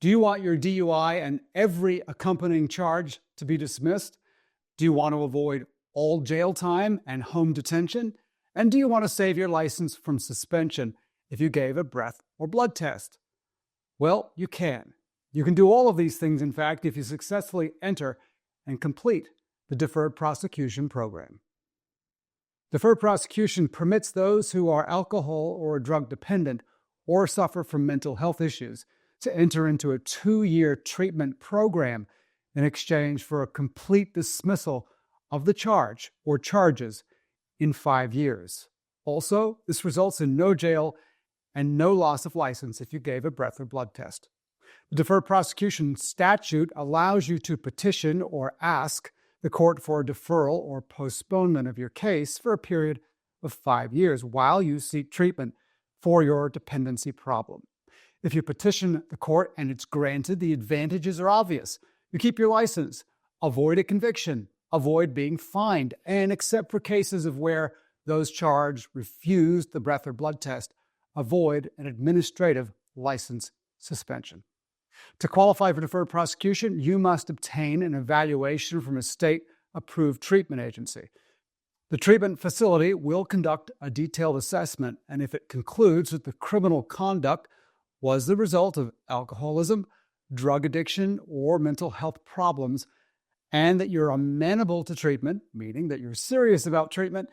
Do you want your DUI and every accompanying charge to be dismissed? Do you want to avoid all jail time and home detention? And do you want to save your license from suspension if you gave a breath or blood test? Well, you can. You can do all of these things, in fact, if you successfully enter and complete the Deferred Prosecution program. Deferred Prosecution permits those who are alcohol or drug dependent or suffer from mental health issues to enter into a 2-year treatment program in exchange for a complete dismissal of the charge or charges in 5 years. Also, this results in no jail and no loss of license if you gave a breath or blood test. The Deferred Prosecution statute allows you to petition or ask the court for a deferral or postponement of your case for a period of 5 years while you seek treatment for your dependency problem. If you petition the court and it's granted, the advantages are obvious. You keep your license, avoid a conviction, avoid being fined, and except for cases of where those charged refused the breath or blood test, avoid an administrative license suspension. To qualify for deferred prosecution, you must obtain an evaluation from a state-approved treatment agency. The treatment facility will conduct a detailed assessment, and if it concludes that the criminal conduct was the result of alcoholism, drug addiction, or mental health problems, and that you're amenable to treatment, meaning that you're serious about treatment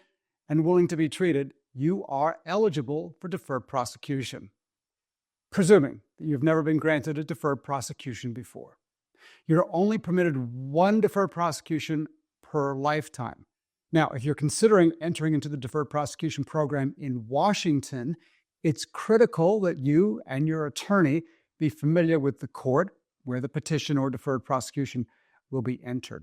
and willing to be treated, you are eligible for deferred prosecution, presuming that you've never been granted a deferred prosecution before. You're only permitted one deferred prosecution per lifetime. Now, if you're considering entering into the deferred prosecution program in Washington, it's critical that you and your attorney be familiar with the court where the petition or deferred prosecution will be entered.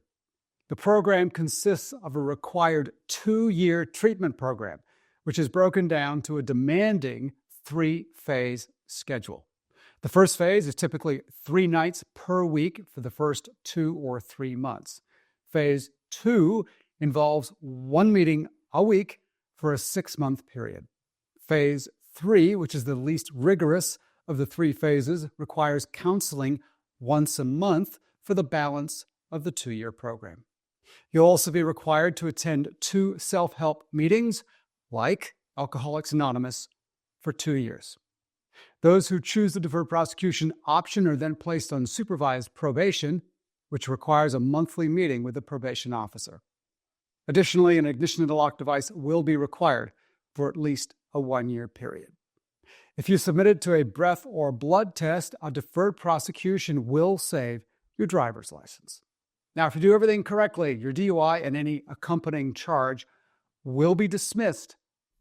The program consists of a required 2-year treatment program, which is broken down to a demanding 3-phase schedule. The first phase is typically 3 nights per week for the first 2 or 3 months. Phase 2 involves 1 meeting a week for a 6-month period. Phase 3, which is the least rigorous of the 3 phases, requires counseling once a month for the balance of the 2-year program. You'll also be required to attend 2 self-help meetings, like Alcoholics Anonymous, for 2 years. Those who choose the deferred prosecution option are then placed on supervised probation, which requires a monthly meeting with the probation officer. Additionally, an ignition interlock device will be required for at least a 1-year period. If you submitted to a breath or blood test, a deferred prosecution will save your driver's license. Now, if you do everything correctly, your DUI and any accompanying charge will be dismissed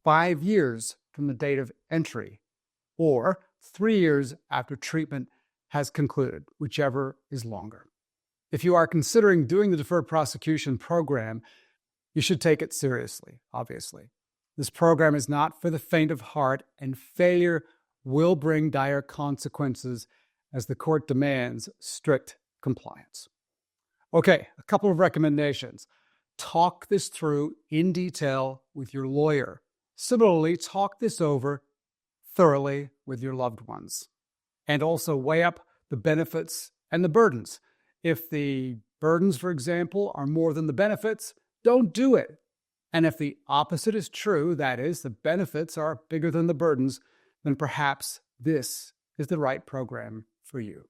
5 years from the date of entry, or 3 years after treatment has concluded, whichever is longer. If you are considering doing the deferred prosecution program, you should take it seriously, obviously. This program is not for the faint of heart, and failure will bring dire consequences as the court demands strict compliance. Okay, a couple of recommendations. Talk this through in detail with your lawyer. Similarly, talk this over thoroughly with your loved ones. And also weigh up the benefits and the burdens. If the burdens, for example, are more than the benefits, don't do it. And if the opposite is true, that is, the benefits are bigger than the burdens, then perhaps this is the right program for you.